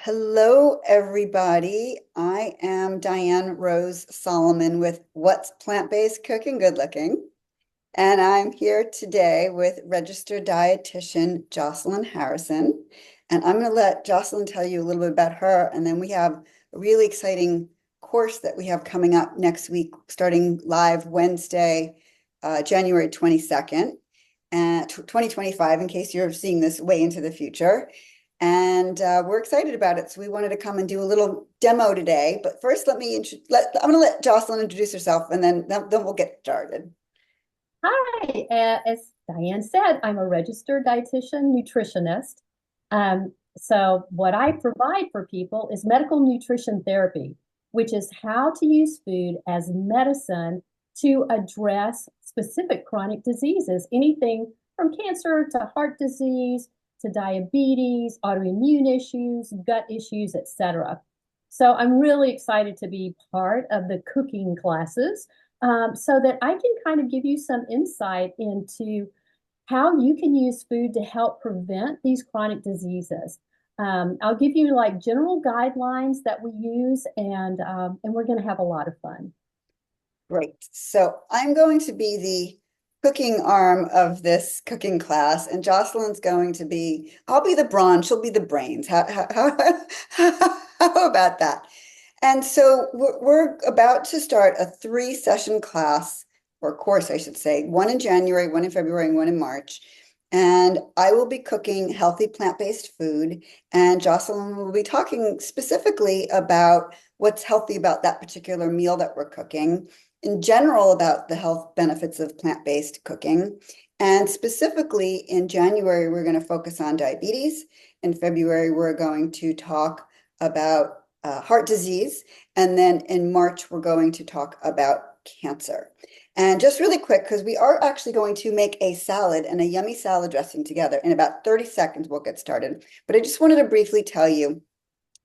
Hello, everybody. I am Diane Rose Solomon with What's Plant-Based Cooking Good Looking. And I'm here today with Registered Dietitian Jocelyn Harrison. And I'm going to let Jocelyn tell you a little bit about her. And then we have a really exciting course that we have coming up next week, starting live Wednesday, January 22nd, and 2025, in case you're seeing this way into the future. And we're excited about it. So we wanted to come and do a little demo today. But first, I'm going to let Jocelyn introduce herself, and then we'll get started. Hi, as Diane said, I'm a registered dietitian nutritionist. So what I provide for people is medical nutrition therapy, which is how to use food as medicine to address specific chronic diseases, anything from cancer to heart disease to diabetes, autoimmune issues, gut issues, etc. So I'm really excited to be part of the cooking classes so that I can kind of give you some insight into how you can use food to help prevent these chronic diseases. I'll give you like general guidelines that we use, and we're going to have a lot of fun. Great. So I'm going to be the cooking arm of this cooking class, and Jocelyn's going to be, I'll be the brawn, she'll be the brains. How about that? And so we're about to start a 3-session class, or course, I should say, one in January, one in February, and one in March. And I will be cooking healthy plant-based food, and Jocelyn will be talking specifically about what's healthy about that particular meal that we're cooking, in general about the health benefits of plant-based cooking. And specifically in January, we're going to focus on diabetes. In February, we're going to talk about heart disease. And then in March, we're going to talk about cancer. And just really quick, because we are actually going to make a salad and a yummy salad dressing together. In about 30 seconds, we'll get started. But I just wanted to briefly tell you,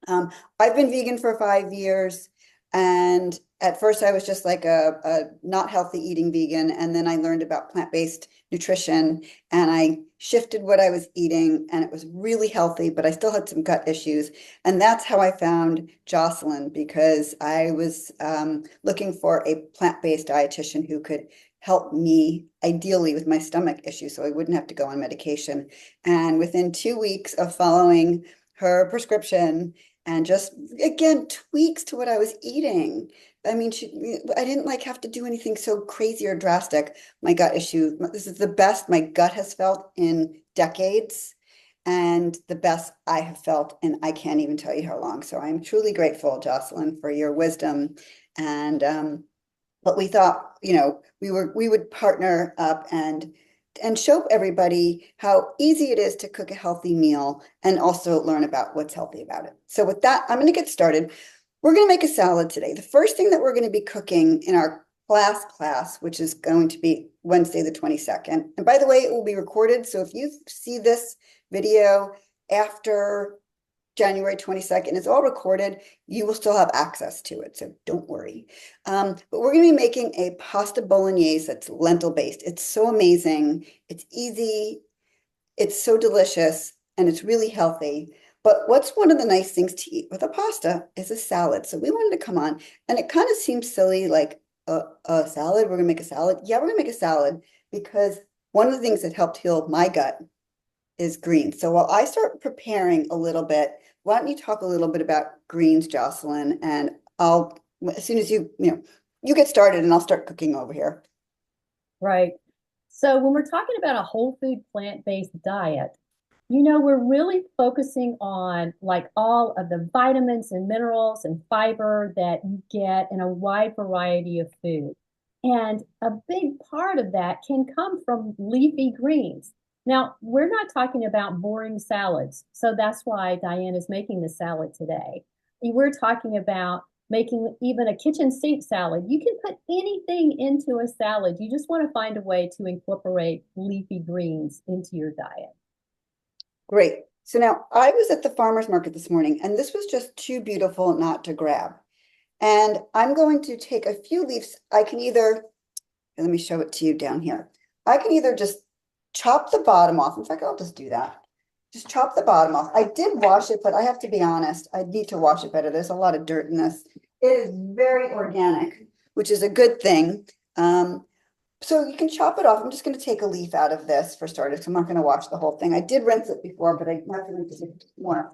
I've been vegan for 5 years. And at first, I was just like a not healthy eating vegan. And then I learned about plant-based nutrition, and I shifted what I was eating, and it was really healthy, but I still had some gut issues. And that's how I found Jocelyn, because I was looking for a plant-based dietitian who could help me ideally with my stomach issues so I wouldn't have to go on medication. And within 2 weeks of following her prescription and just, again, tweaks to what I was eating. I mean, I didn't like have to do anything so crazy or drastic. My gut issue, this is the best my gut has felt in decades, and the best I have felt, and I can't even tell you how long. So I'm truly grateful, Jocelyn, for your wisdom. And but we thought, we would partner up and show everybody how easy it is to cook a healthy meal and also learn about what's healthy about it. So with that, I'm going to get started. We're going to make a salad today. The first thing that we're going to be cooking in our class, which is going to be Wednesday, the 22nd. And by the way, it will be recorded. So if you see this video after January 22nd, it's all recorded. You will still have access to it, so don't worry. But we're going to be making a pasta bolognese that's lentil based. It's so amazing. It's easy. It's so delicious, and it's really healthy. But what's one of the nice things to eat with a pasta is a salad. So we wanted to come on, and it kind of seems silly, like a salad. We're going to make a salad. Yeah, we're going to make a salad because one of the things that helped heal my gut is greens. So while I start preparing a little bit, why don't you talk a little bit about greens, Jocelyn? And I'll, as soon as you get started, and I'll start cooking over here. Right. So when we're talking about a whole food plant-based diet, we're really focusing on like all of the vitamins and minerals and fiber that you get in a wide variety of food. And a big part of that can come from leafy greens. Now, we're not talking about boring salads. So that's why Diane is making the salad today. We're talking about making even a kitchen sink salad. You can put anything into a salad. You just want to find a way to incorporate leafy greens into your diet. Great. So now I was at the farmer's market this morning, and this was just too beautiful not to grab. And I'm going to take a few leaves. I can either, let me show it to you down here. I can either just chop the bottom off. In fact, I'll just do that. just chop the bottom off. I did wash it, but I have to be honest, I need to wash it better. There's a lot of dirt in this. It is very organic, which is a good thing. So you can chop it off. I'm just going to take a leaf out of this for starters. I'm not going to wash the whole thing. I did rinse it before, but I have to rinse it more.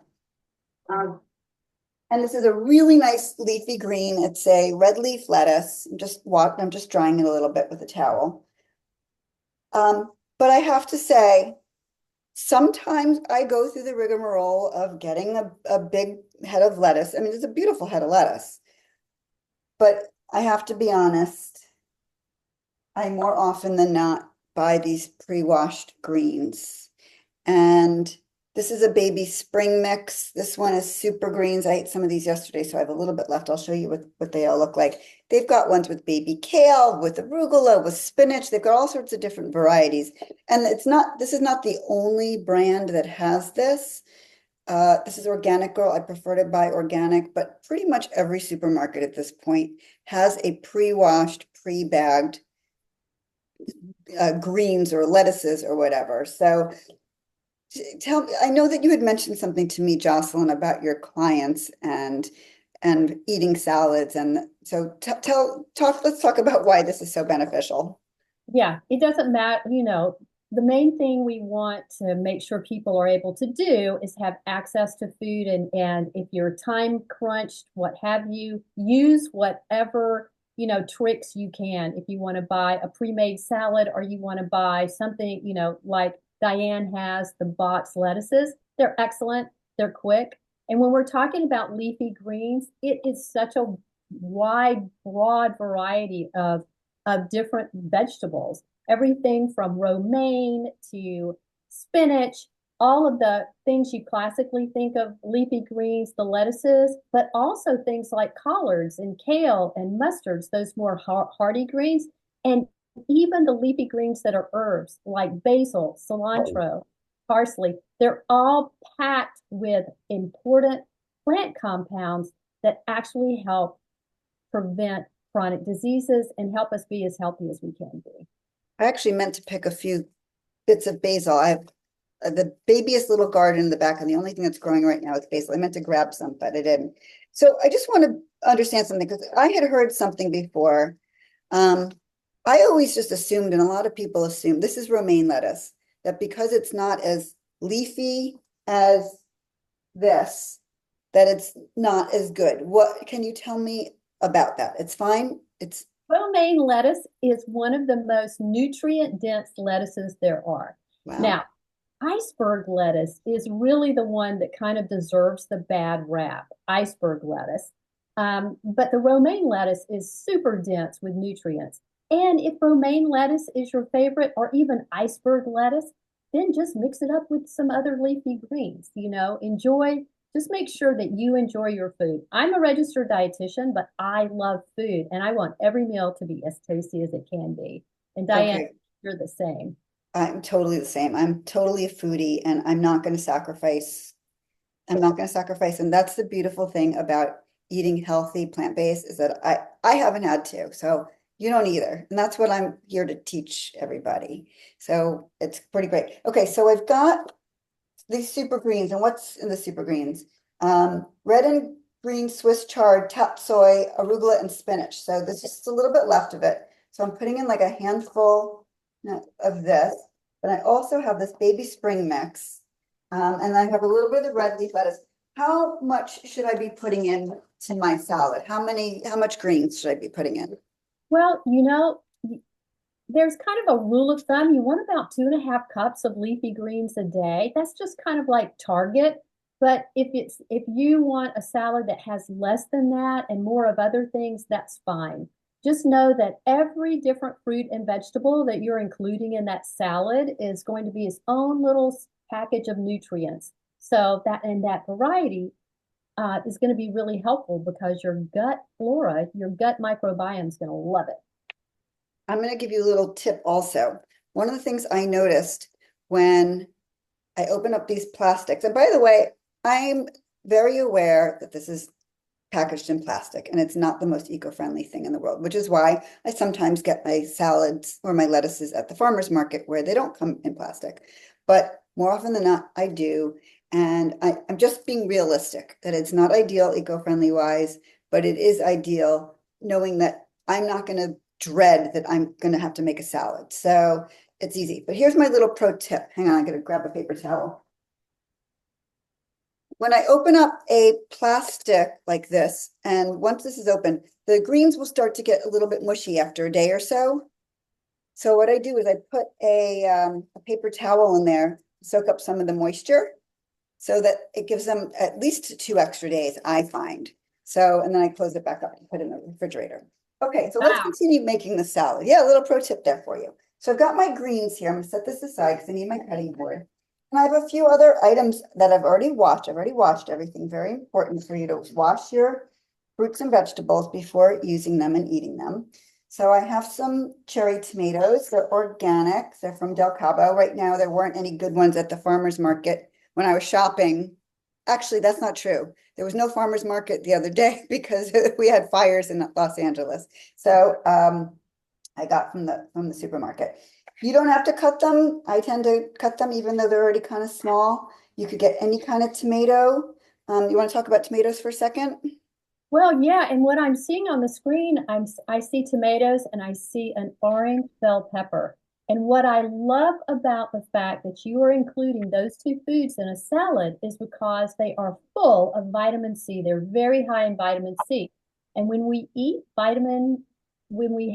And this is a really nice leafy green. It's a red leaf lettuce. I'm just drying it a little bit with a towel. But I have to say, sometimes I go through the rigmarole of getting a big head of lettuce. I mean, it's a beautiful head of lettuce, but I have to be honest, I more often than not buy these pre-washed greens. And this is a baby spring mix. This one is super greens. I ate some of these yesterday, so I have a little bit left. I'll show you what they all look like. They've got ones with baby kale, with arugula, with spinach. They've got all sorts of different varieties. And this is not the only brand that has this. This is Organic Girl. I prefer to buy organic, but pretty much every supermarket at this point has a pre-washed, pre-bagged greens or lettuces or whatever. So tell me, I know that you had mentioned something to me, Jocelyn, about your clients and eating salads. And so let's talk about why this is so beneficial. Yeah, it doesn't matter, the main thing we want to make sure people are able to do is have access to food and if you're time crunched, what have you, use whatever, tricks you can. If you want to buy a pre-made salad or you want to buy something, like Diane has the box lettuces, they're excellent, they're quick. And when we're talking about leafy greens, it is such a wide, broad variety of different vegetables, everything from romaine to spinach, all of the things you classically think of leafy greens, the lettuces, but also things like collards and kale and mustards, those more hardy greens, and even the leafy greens that are herbs like basil, cilantro, parsley. They're all packed with important plant compounds that actually help prevent chronic diseases and help us be as healthy as we can be. I actually meant to pick a few bits of basil. I have the babyest little garden in the back, and the only thing that's growing right now is basil. I meant to grab some, but I didn't. So I just want to understand something because I had heard something before. I always just assumed, and a lot of people assume, this is romaine lettuce, that because it's not as leafy as this, that it's not as good. What can you tell me about that? It's fine. It's Romaine lettuce is one of the most nutrient dense lettuces there are. wow. Now, iceberg lettuce is really the one that kind of deserves the bad rap, iceberg lettuce. But the romaine lettuce is super dense with nutrients. And if romaine lettuce is your favorite, or even iceberg lettuce, then just mix it up with some other leafy greens. Just make sure that you enjoy your food. I'm a registered dietitian, but I love food and I want every meal to be as tasty as it can be. And Diane, Okay. you're the same. I'm totally the same. I'm totally a foodie and I'm not going to sacrifice. I'm not going to sacrifice. And that's the beautiful thing about eating healthy plant-based is that I haven't had to. So you don't either. And that's what I'm here to teach everybody. So it's pretty great. Okay, so I've got these super greens. And what's in the super greens? Red and green Swiss chard, tap soy, arugula, and spinach. So there's just a little bit left of it. So I'm putting in like a handful of this, but I also have this baby spring mix. And I have a little bit of red leaf lettuce. How much should I be putting in to my salad? How much greens should I be putting in? Well, there's kind of a rule of thumb. You want about 2.5 cups of leafy greens a day. That's just kind of like target. But if you want a salad that has less than that and more of other things, that's fine. Just know that every different fruit and vegetable that you're including in that salad is going to be its own little package of nutrients. So that variety is going to be really helpful because your gut flora, your gut microbiome is going to love it. I'm going to give you a little tip also. One of the things I noticed when I open up these plastics, and by the way, I'm very aware that this is packaged in plastic and it's not the most eco-friendly thing in the world, which is why I sometimes get my salads or my lettuces at the farmer's market where they don't come in plastic. But More often than not, I do. And I'm just being realistic that it's not ideal eco-friendly wise, but it is ideal knowing that I'm not going to dread that I'm going to have to make a salad. So it's easy. But here's my little pro tip. Hang on, I'm going to grab a paper towel. When I open up a plastic like this, and once this is open, the greens will start to get a little bit mushy after a day or so. So what I do is I put a paper towel in there, soak up some of the moisture so that it gives them at least 2 extra days, I find. So, and then I close it back up and put it in the refrigerator. Okay, so let's Wow. continue making the salad. Yeah, a little pro tip there for you. So I've got my greens here. I'm gonna set this aside because I need my cutting board. And I have a few other items that I've already washed. I've already washed everything. Very important for you to wash your fruits and vegetables before using them and eating them. So I have some cherry tomatoes. They're organic. They're from Del Cabo. Right now, there weren't any good ones at the farmer's market when I was shopping. Actually, that's not true. There was no farmer's market the other day because we had fires in Los Angeles. So I got from the supermarket. You don't have to cut them. I tend to cut them even though they're already kind of small. You could get any kind of tomato. You want to talk about tomatoes for a second? Well, yeah, and what I'm seeing on the screen, I see tomatoes and I see an orange bell pepper. And what I love about the fact that you are including those two foods in a salad is because they are full of vitamin C. They're very high in vitamin C. And when we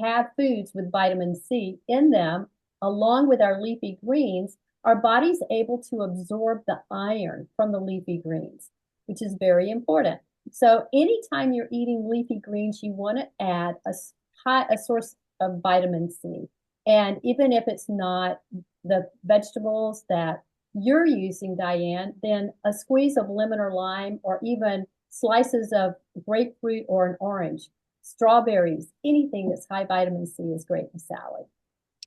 have foods with vitamin C in them, along with our leafy greens, our body's able to absorb the iron from the leafy greens, which is very important. So anytime you're eating leafy greens, you want to add a source of vitamin C. And even if it's not the vegetables that you're using, Diane, then a squeeze of lemon or lime, or even slices of grapefruit or an orange, strawberries, anything that's high vitamin C is great in salad.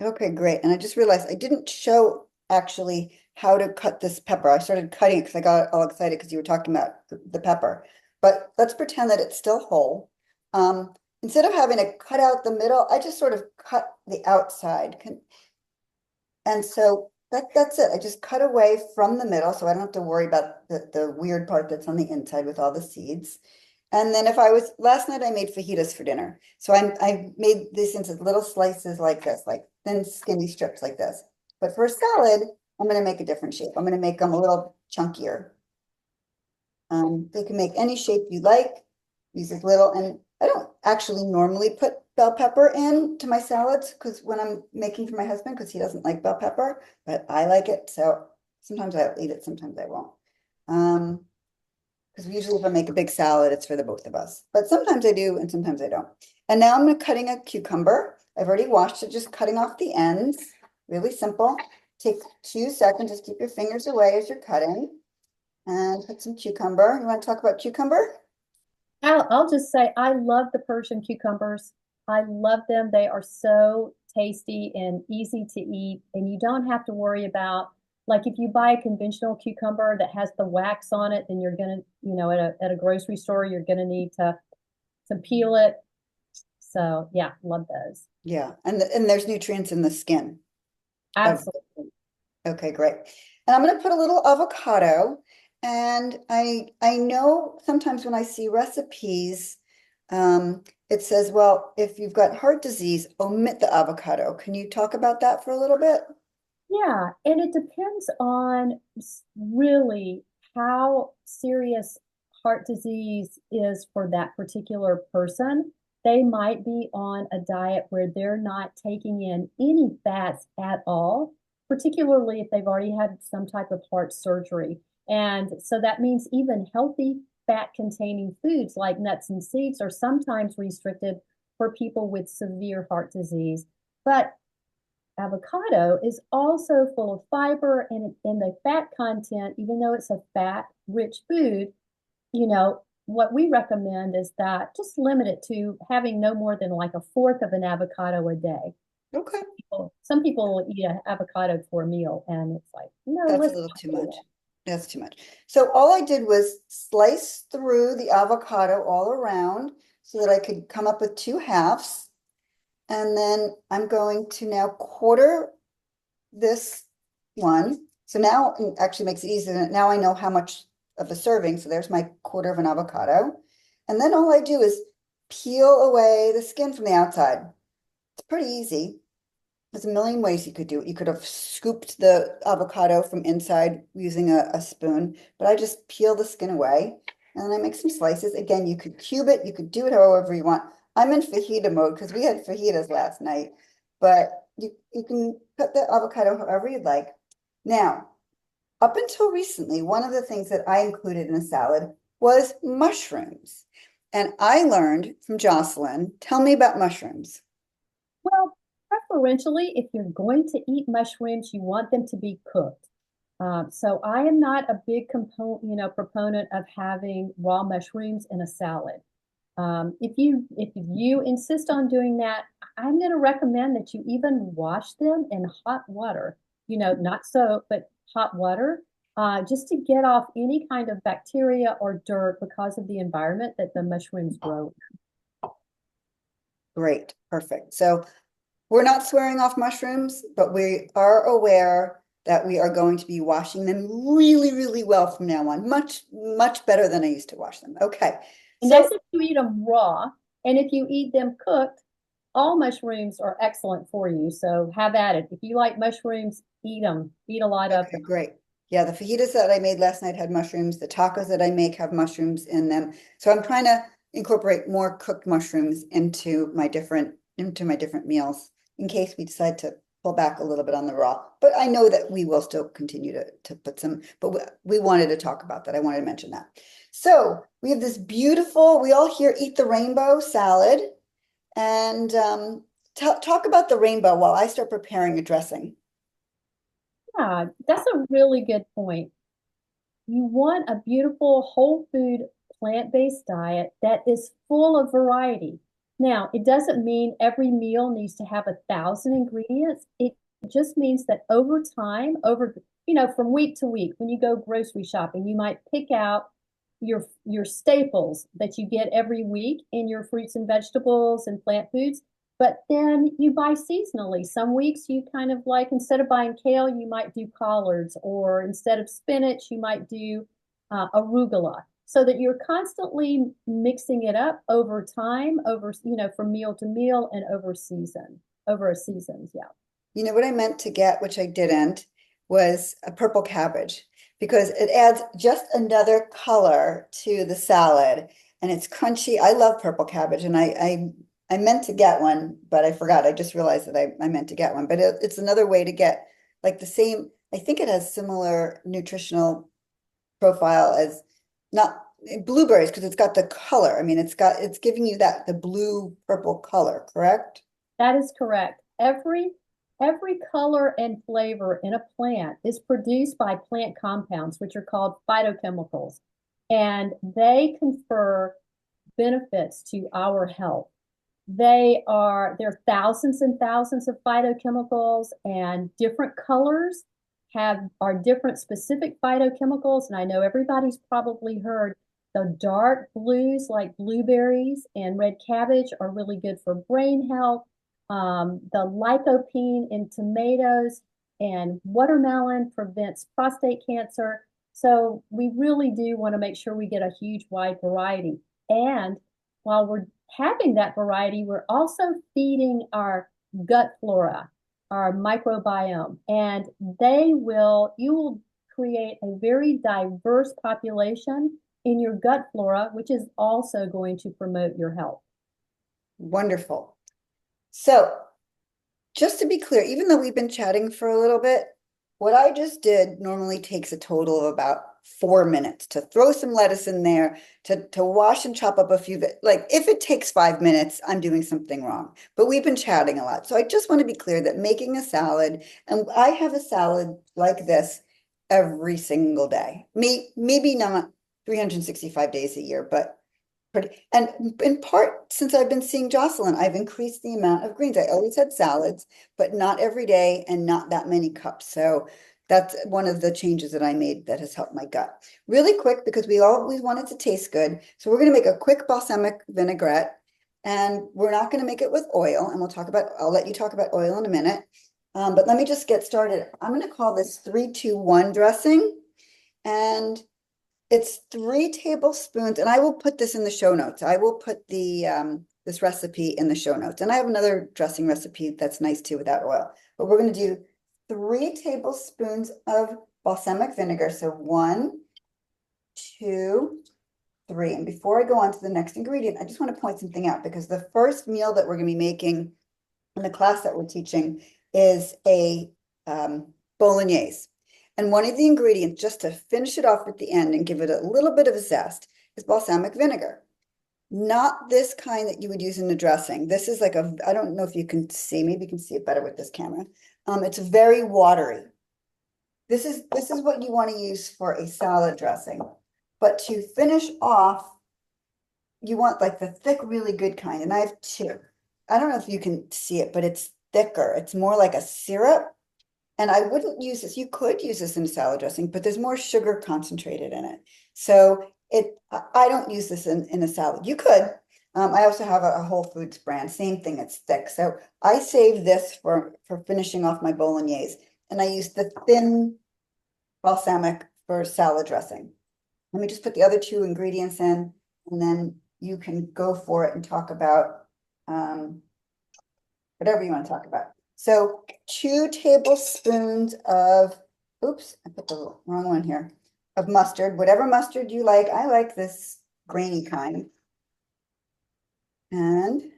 Okay, great. And I just realized I didn't show actually how to cut this pepper. I started cutting it because I got all excited because you were talking about the pepper. But let's pretend that it's still whole. Instead of having to cut out the middle, I just sort of cut the outside. And so that's it. I just cut away from the middle so I don't have to worry about the weird part that's on the inside with all the seeds. And then if I was, last night I made fajitas for dinner. So I made this into little slices like this, like thin skinny strips like this. But for a salad, I'm going to make a different shape. I'm going to make them a little chunkier. They can make any shape you like. Use as little, and I don't actually normally put bell pepper in to my salads because when I'm making for my husband, because he doesn't like bell pepper, but I like it. So sometimes I'll eat it, sometimes I won't. Because usually if I make a big salad, it's for the both of us. But sometimes I do and sometimes I don't. And now I'm cutting a cucumber. I've already washed it, just cutting off the ends. Really simple. Take 2 seconds, just keep your fingers away as you're cutting. And put some cucumber. You want to talk about cucumber? I'll just say I love the Persian cucumbers. I love them. They are so tasty and easy to eat, and you don't have to worry about, like, if you buy a conventional cucumber that has the wax on it, then you're gonna, at a grocery store, you're gonna need to peel it. So yeah, love those. Yeah, and there's nutrients in the skin. Absolutely. Okay, great. And I'm going to put a little avocado. And I know sometimes when I see recipes, it says, well, if you've got heart disease, omit the avocado. Can you talk about that for a little bit? Yeah, and it depends on really how serious heart disease is for that particular person. They might be on a diet where they're not taking in any fats at all, particularly if they've already had some type of heart surgery. And so that means even healthy fat-containing foods like nuts and seeds are sometimes restricted for people with severe heart disease. But avocado is also full of fiber and the fat content, even though it's a fat rich food, what we recommend is that just limit it to having no more than like a fourth of an avocado a day. Okay, Some people will eat an avocado for a meal, and it's like, no, that's a let's little not too do much. that. That's too much. So all I did was slice through the avocado all around so that I could come up with 2 halves. And then I'm going to now quarter this one. So now it actually makes it easier. Now I know how much of a serving. So there's my quarter of an avocado. And then all I do is peel away the skin from the outside. It's pretty easy. There's a million ways you could do it. You could have scooped the avocado from inside using a spoon, but I just peel the skin away and then I make some slices. Again, you could cube it, you could do it however you want. I'm in fajita mode because we had fajitas last night, but you can cut the avocado however you'd like. Now, up until recently, one of the things that I included in a salad was mushrooms. And I learned from Jocelyn, tell me about mushrooms. Well, preferentially, if you're going to eat mushrooms, you want them to be cooked. So I am not a big proponent of having raw mushrooms in a salad. If you insist on doing that, I'm going to recommend that you even wash them in hot water. Not soap, but hot water, just to get off any kind of bacteria or dirt because of the environment that the mushrooms grow in. Great, perfect. So we're not swearing off mushrooms, but we are aware that we are going to be washing them really, really well from now on. Much, much better than I used to wash them. Okay. And So that's if you eat them raw. And if you eat them cooked, all mushrooms are excellent for you. So have at it. If you like mushrooms, eat them. Eat a lot of okay, them. great. Yeah, the fajitas that I made last night had mushrooms. The tacos that I make have mushrooms in them. So I'm trying to incorporate more cooked mushrooms into my different meals in case we decide to pull back a little bit on the raw. But I know that we will still continue to put some, but we wanted to talk about that. I wanted to mention that. So we have this beautiful, we all here eat the rainbow salad. And talk about the rainbow while I start preparing a dressing. Yeah, that's a really good point. You want a beautiful whole food plant-based diet that is full of variety. Now, it doesn't mean every meal needs to have 1,000 ingredients. It just means that over time, from week to week, when you go grocery shopping, you might pick out your staples that you get every week in your fruits and vegetables and plant foods. But then you buy seasonally. Some weeks you kind of like, instead of buying kale, you might do collards, or instead of spinach, you might do arugula, so that you're constantly mixing it up over time, from meal to meal and over a seasons. Yeah. You know what I meant to get, which I didn't, was a purple cabbage because it adds just another color to the salad and it's crunchy. I love purple cabbage and I meant to get one, but I forgot. I just realized that I meant to get one, but it's another way to get like the same. I think it has similar nutritional profile as not blueberries because it's got the color. I mean, it's giving you the blue purple color, correct? That is correct. Every color and flavor in a plant is produced by plant compounds, which are called phytochemicals, and they confer benefits to our health. There are thousands and thousands of phytochemicals, and different colors are different specific phytochemicals. And I know everybody's probably heard the dark blues like blueberries and red cabbage are really good for brain health. The lycopene in tomatoes and watermelon prevents prostate cancer. So we really do want to make sure we get a huge wide variety. And while we're having that variety, we're also feeding our gut flora, our microbiome, and you will create a very diverse population in your gut flora, which is also going to promote your health. Wonderful. So just to be clear, even though we've been chatting for a little bit, what I just did normally takes a total of about 4 minutes to throw some lettuce in there, to wash and chop up a few. Like if it takes 5 minutes, I'm doing something wrong. But we've been chatting a lot. So I just want to be clear that making a salad, and I have a salad like this every single day. Maybe not 365 days a year, but and in part, since I've been seeing Jocelyn, I've increased the amount of greens. I always had salads, but not every day and not that many cups. So that's one of the changes that I made that has helped my gut. Really quick, because we always want it to taste good. So we're going to make a quick balsamic vinaigrette, and we're not going to make it with oil. And I'll let you talk about oil in a minute. But let me just get started. I'm going to call this 3-2-1 dressing. And it's 3 tablespoons, and I will put this in the show notes. I will put the this recipe in the show notes. And I have another dressing recipe that's nice too without oil. But we're going to do 3 tablespoons of balsamic vinegar. So 1, 2, 3. And before I go on to the next ingredient, I just want to point something out because the first meal that we're going to be making in the class that we're teaching is a bolognese. And one of the ingredients, just to finish it off at the end and give it a little bit of a zest, is balsamic vinegar. Not this kind that you would use in the dressing. This is like I don't know if you can see, maybe you can see it better with this camera. It's very watery. This is what you want to use for a salad dressing. But to finish off, you want like the thick, really good kind. And I have two. I don't know if you can see it, but it's thicker. It's more like a syrup. And I wouldn't use this. You could use this in salad dressing, but there's more sugar concentrated in it. So I don't use this in a salad. You could. I also have a Whole Foods brand, same thing, it's thick. So I save this for finishing off my bolognese. And I use the thin balsamic for salad dressing. Let me just put the other two ingredients in, and then you can go for it and talk about whatever you want to talk about. So 2 tablespoons of, oops, I put the wrong one here, of mustard, whatever mustard you like. I like this grainy kind. And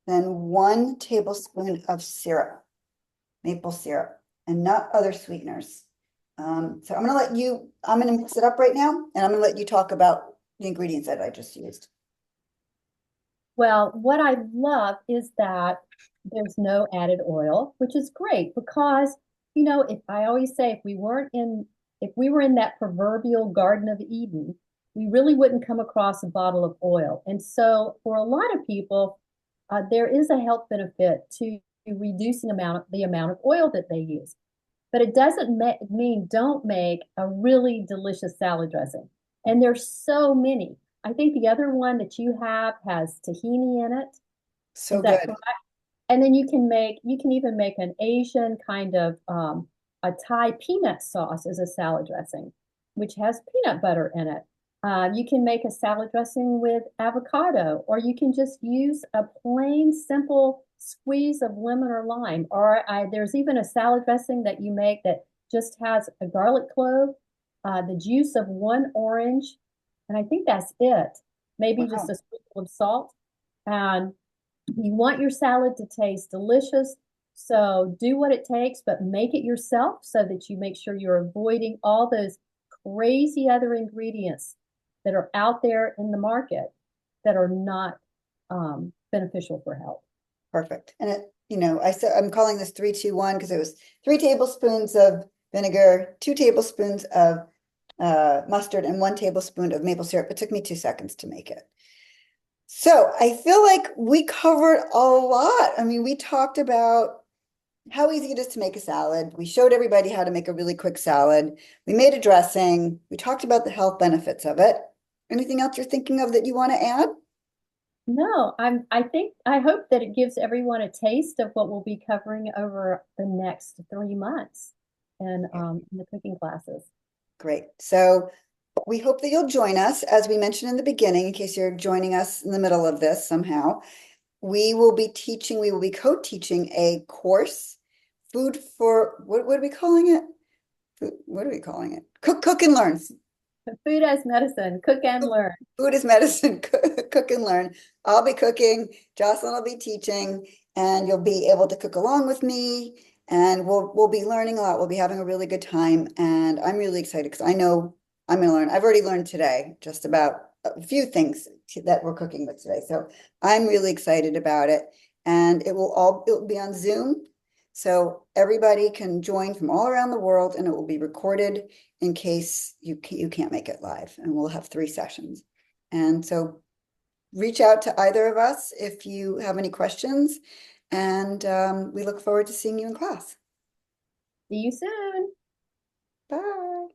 then 1 tablespoon of syrup, maple syrup, and not other sweeteners. So I'm going to mix it up right now, and I'm going to let you talk about the ingredients that I just used. Well, what I love is that there's no added oil, which is great because, if I always say if we were in that proverbial Garden of Eden, we really wouldn't come across a bottle of oil. And so for a lot of people, there is a health benefit to reducing the amount of oil that they use. But it doesn't mean don't make a really delicious salad dressing. And there's so many. I think the other one that you have has tahini in it. So Is that good. correct? And then you can even make an Asian kind of a Thai peanut sauce as a salad dressing, which has peanut butter in it. You can make a salad dressing with avocado, or you can just use a plain, simple squeeze of lemon or lime. Or there's even a salad dressing that you make that just has a garlic clove, the juice of 1 orange, and I think that's it. Maybe just Wow. a sprinkle of salt. And you want your salad to taste delicious. So do what it takes, but make it yourself so that you make sure you're avoiding all those crazy other ingredients that are out there in the market that are not beneficial for health. Perfect. And I'm calling this 3-2-1 because it was 3 tablespoons of vinegar, 2 tablespoons of mustard, and 1 tablespoon of maple syrup. It took me 2 seconds to make it. So I feel like we covered a lot. I mean, we talked about how easy it is to make a salad. We showed everybody how to make a really quick salad. We made a dressing. We talked about the health benefits of it. Anything else you're thinking of that you want to add? No, I hope that it gives everyone a taste of what we'll be covering over the next 3 months in the cooking classes. Great. So we hope that you'll join us, as we mentioned in the beginning, in case you're joining us in the middle of this somehow. We will be co-teaching a course, food for, what are we calling it? What are we calling it? Cook and learn. Food as medicine, cook and learn. Food is medicine, cook and learn. I'll be cooking, Jocelyn will be teaching, and you'll be able to cook along with me, and we'll be learning a lot. We'll be having a really good time, and I'm really excited because I know I'm going to learn. I've already learned today just about a few things that we're cooking with today. So I'm really excited about it, and it'll be on Zoom. So everybody can join from all around the world, and it will be recorded in case you can't make it live, and we'll have 3 sessions. And so reach out to either of us if you have any questions, and we look forward to seeing you in class. See you soon. Bye.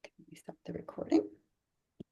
Can we stop the recording?